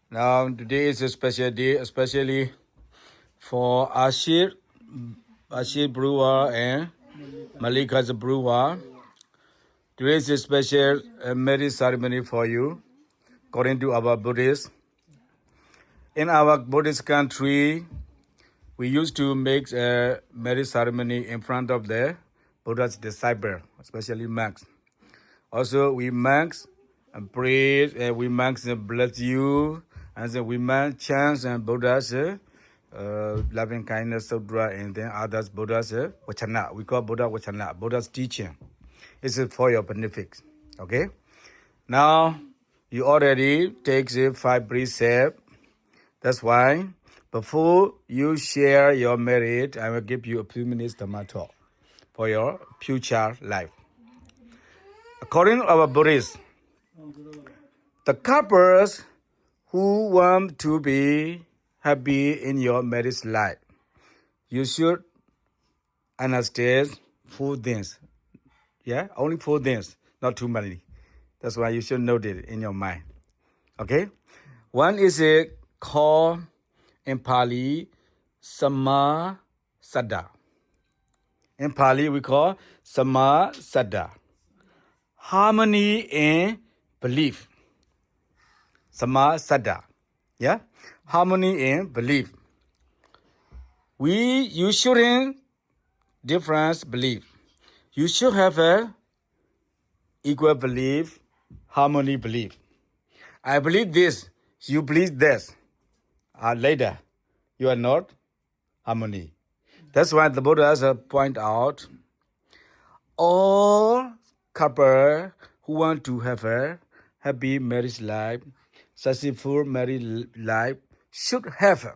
Now today is a special day, especially for Ashir Brewer and Malika's Brewer. Today is a special marriage ceremony for you, according to our Buddhists. In our Buddhist country, we used to make a marriage ceremony in front of the Buddha's disciple, especially monks. Also, we monks and pray, we monks bless you, and then we monks chant and Buddha's loving kindness, Sudra, and then others Buddha's Vachana. We call Buddha Vachana, Buddha's teaching. It's for your benefit. Okay? Now, you already take the 5 precepts. That's why, before you share your merit, I will give you a few minutes Dhamma talk for your future life. According to our Buddhists, the couples who want to be happy in your marriage life, you should understand 4 things. Yeah, only 4 things, not too many. That's why you should note it in your mind. Okay? One is called in Pali, Sama Sada. In Pali, we call Sama Sada. Harmony in belief. Sama Sada. Yeah? Harmony in belief. You shouldn't difference belief. You should have a equal belief, harmony belief. I believe this, you believe this. Later, you are not harmony. That's why the Buddha point out all couple who want to have a happy marriage life, successful marriage life, should have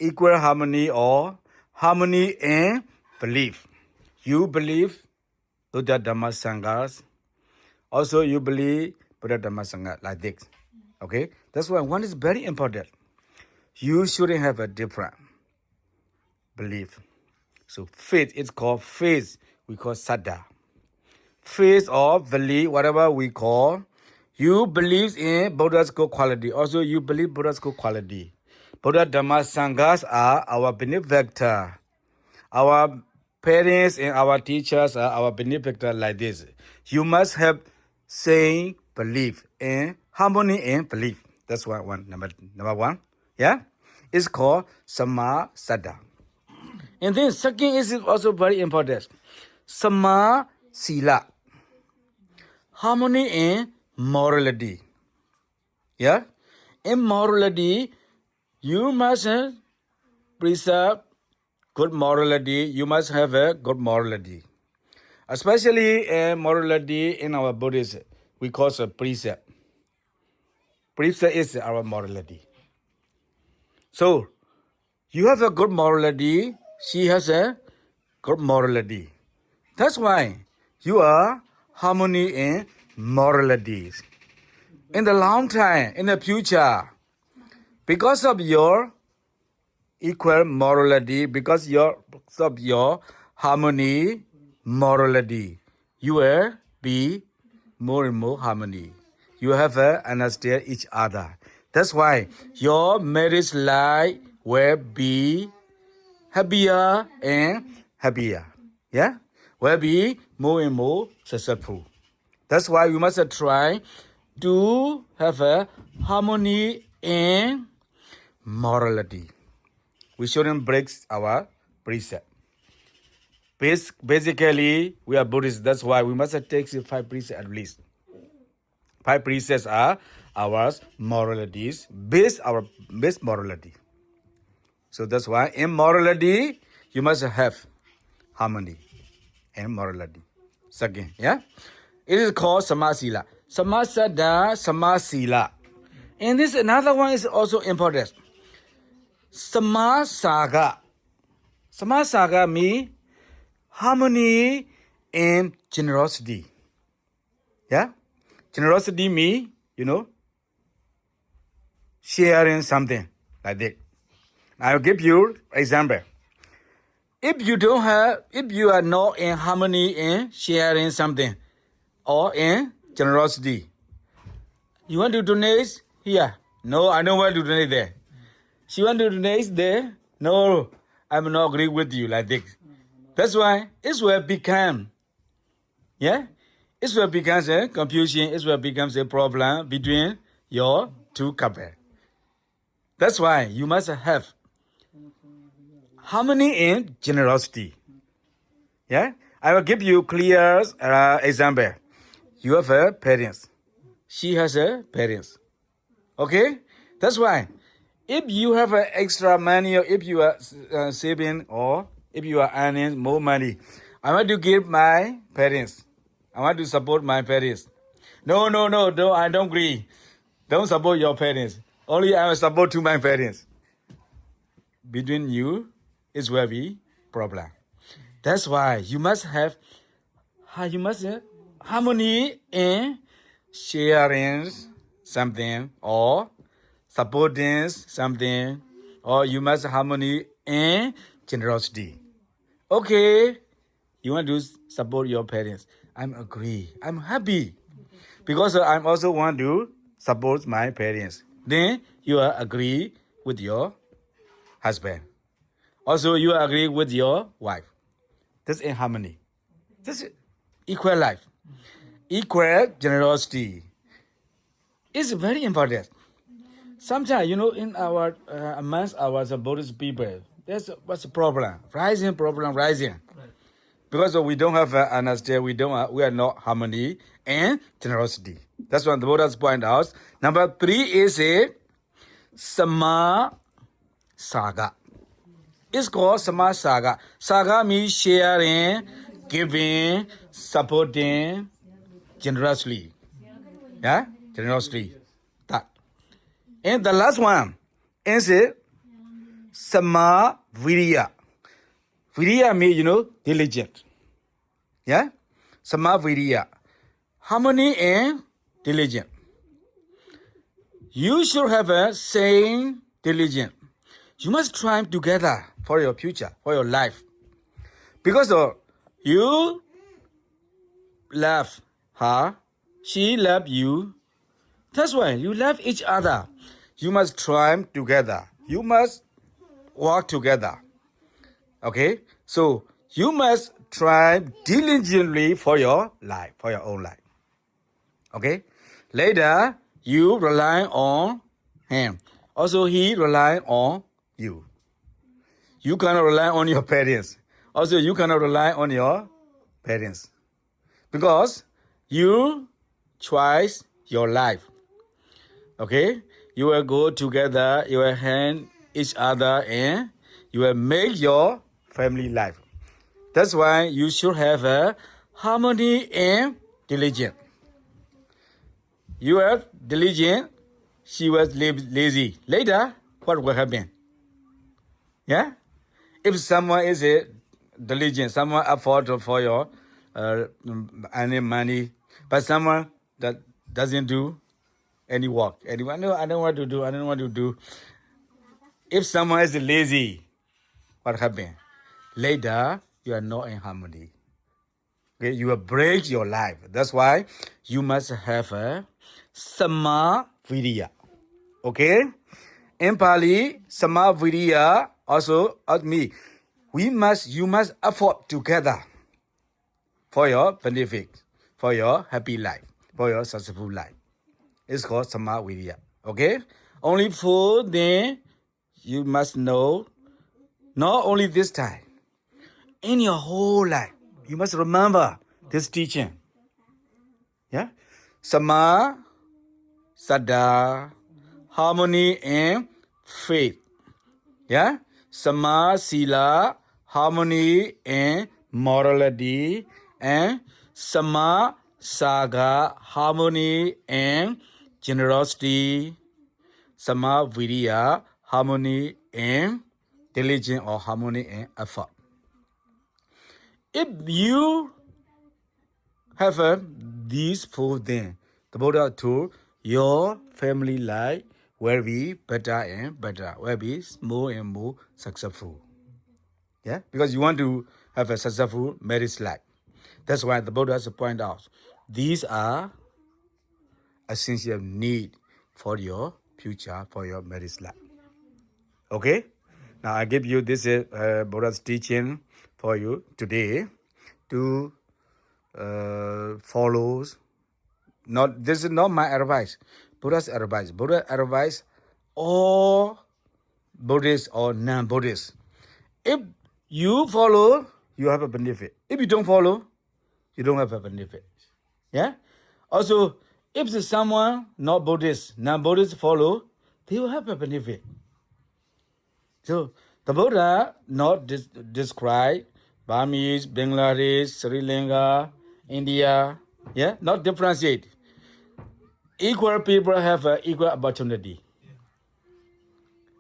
equal harmony or harmony in belief. You believe Buddha Dhamma Sanghas. Also, you believe Buddha Dhamma Sangha like this. Okay? That's why one is very important. You shouldn't have a different belief. So faith is called faith. We call Saddha. Faith or belief, whatever we call. You believe in Buddha's good quality. Also, you believe Buddha's good quality. Buddha Dhamma Sanghas are our benefactor. Our parents and our teachers are our benefactor like this. You must have same belief and harmony in belief. That's one number 1. Yeah? It's called Sama Sada. And then second is also very important. Sama Sila. Harmony in morality. Yeah? In morality, you must preserve good morality. You must have a good morality. Especially morality in our Buddhism, we call it a precept. Precept is our morality. So, you have a good morality, she has a good morality. That's why you are harmony in moralities. In the long time, in the future, because of your equal morality, because of your harmony, morality, you will be more and more harmony. You have understand each other. That's why your marriage life will be happier and happier. Yeah? Will be more and more successful. That's why we must try to have a harmony in morality. We shouldn't break our precept. Basically, we are Buddhists. That's why we must take 5 precepts at least. 5 precepts are our moralities, base morality. So that's why in morality, you must have harmony and morality. Second, yeah? It is called Samasila. Samasada, Samasila. And this another one is also important. Samasaga. Samasaga means harmony and generosity. Yeah? Generosity means, sharing something like that. I'll give you an example. If you are not in harmony in sharing something or in generosity, you want to donate, Here. No, I don't want to donate there. She want to donate there. No, I'm not agree with you like this. That's why Israel become, yeah? Israel becomes a confusion. Israel becomes a problem between your two couples. That's why you must have harmony and generosity. Yeah? I will give you clear example. You have a parents. She has a parents. Okay? That's why if you have extra money or if you are saving or if you are earning more money, I want to give my parents. I want to support my parents. No, I don't agree. Don't support your parents. Only I will support to my parents. Between you is where we problem. That's why you must have harmony in sharing something or supporting something, or you must harmony in generosity. Okay, you want to support your parents. I'm agree. I'm happy because I'm also want to support my parents. Then you are agree with your husband. Also, you agree with your wife. That's in harmony. That's equal life. Equal generosity is very important. Sometimes, in our amongst our Buddhist people, there's what's the problem? Rising. Because we don't have understand, we are not harmony and generosity. That's what the Buddha's point out. Number 3 is a Sama Saga. It's called Sama Saga. Saga means sharing, giving, supporting, generously. Yeah? Generously. That. And the last one is Sama Virya. Virya means, diligent. Yeah? Sama Virya. Harmony and diligent. You should have a same diligent. You must try together for your future, for your life. Because you love her, she loves you. That's why you love each other. You must try together. You must work together. Okay? So you must try diligently for your life, for your own life. Okay? Later, you rely on him. Also, he rely on you. You cannot rely on your parents. Also, you cannot rely on your parents. Because you choose your life. Okay? You will go together, you will hand each other, and you will make your family life. That's why you should have a harmony and diligence. You are diligent, she was lazy. Later, what will happen? Yeah? If someone is diligent, someone afford for your any money, but someone that doesn't do any work. Anyone, no, I don't want to do. If someone is lazy, what happens? Later, you are not in harmony. Okay, you will break your life. That's why you must have a Sama Virya. Okay? In Pali, Sama Virya also means you must afford together for your benefit, for your happy life, for your successful life. It's called Sama Virya. Okay? Only for then you must know, not only this time, in your whole life, you must remember this teaching. Yeah? Sama, Sada, harmony and faith. Yeah? Sama, Sila, harmony and morality. And Sama, Saga, harmony and generosity. Sama, Virya, harmony and diligence or harmony and effort. If you have these 4 things, the Buddha told your family life will be better and better, will be more and more successful. Yeah, because you want to have a successful marriage life. That's why the Buddha has to point out these are essential need for your future, for your marriage life. Okay? Now I give you this Buddha's teaching for you today to follow. Not this is not my advice. Buddha's advice. Buddha advice all Buddhists or non-Buddhists. If you follow, you have a benefit. If you don't follow, you don't have a benefit. Yeah? Also, if someone not Buddhist, non-Buddhist follow, they will have a benefit. So the Buddha not describe Burmese, Bangladesh, Sri Lanka, India, yeah, not differentiate. Equal people have equal opportunity.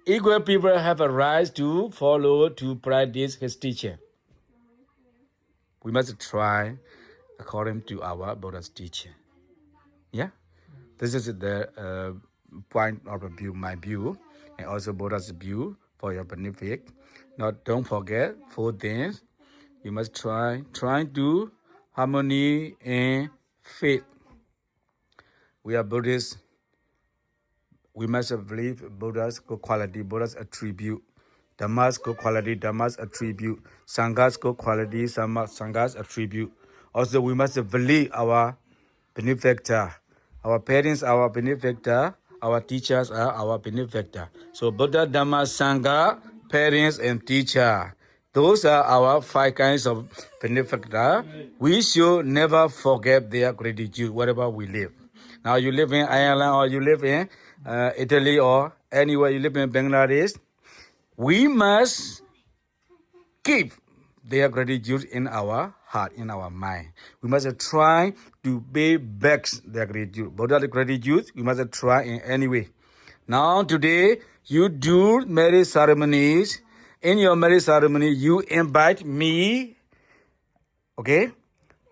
Equal people have a right to follow, to practice his teaching. We must try according to our Buddha's teaching. Yeah? This is the point of view, my view, and also Buddha's view for your benefit. Now, don't forget 4 things. You must try to harmony and faith. We are Buddhists. We must believe Buddha's good quality, Buddha's attribute. Dhamma's good quality, Dhamma's attribute. Sangha's good quality, Sangha's attribute. Also, we must believe our benefactor. Our parents are our benefactor. Our teachers are our benefactor. So Buddha, Dhamma, Sangha, parents, and teacher. Those are our 5 kinds of benefactor. We should never forget their gratitude wherever we live. Now you live in Ireland or you live in Italy or anywhere you live in Bangladesh. We must keep their gratitude in our heart, in our mind. We must try to pay back their gratitude. Buddha's gratitude, we must try in any way. Now today, you do marriage ceremonies. In your marriage ceremony, you invite me, okay?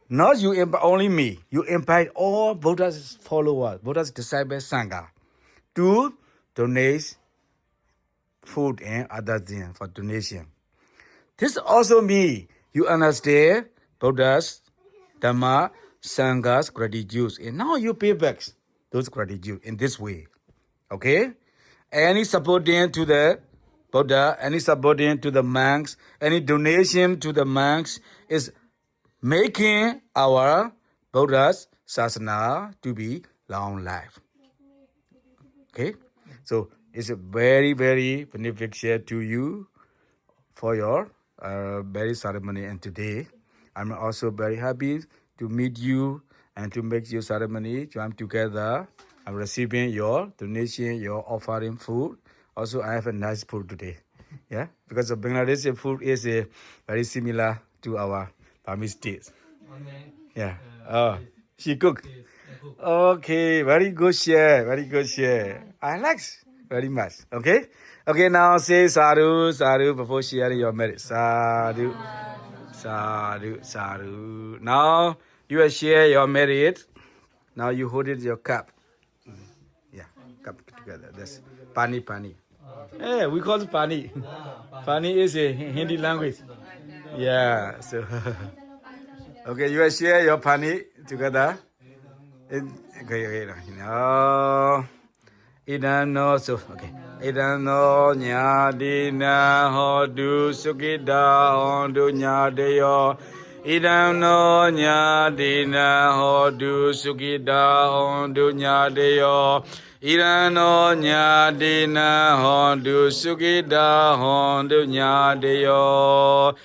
Not you invite only me. You invite all Buddha's followers, Buddha's disciples, Sangha, to donate food and other things for donation. This also means you understand Buddha's, Dhamma, Sangha's gratitude. And now you pay back those gratitude in this way. Okay? Any supporting to the Buddha, any supporting to the monks, any donation to the monks is making our Buddha's Sasana to be long life. Okay? So it's a very, very beneficial to you for your marriage ceremony. And today, I'm also very happy to meet you and to make your ceremony join together. I'm receiving your donation, your offering food. Also, I have a nice food today. Yeah, because the Bangladeshi food is very similar to our Burmese taste. Yeah. Oh, she cook. Okay, very good share, very good share. I like very much. Okay. Okay, now say sadhu, sadhu before sharing your marriage. Sadhu, sadhu, sadhu. Now you will share your merit. Now you hold it your cup. Yeah, cup together. That's pani, pani. Hey, we call it pani. Pani is a Hindi language. Yeah, so okay, you will share your pani together. Okay, no. Idano, so okay. Idano nyadina hodu sukida hondu nyadeyo. Idano nyadina hodu sukida hondu nyadeyo. Idano nyadina hondu sukida hondu nyadeyo.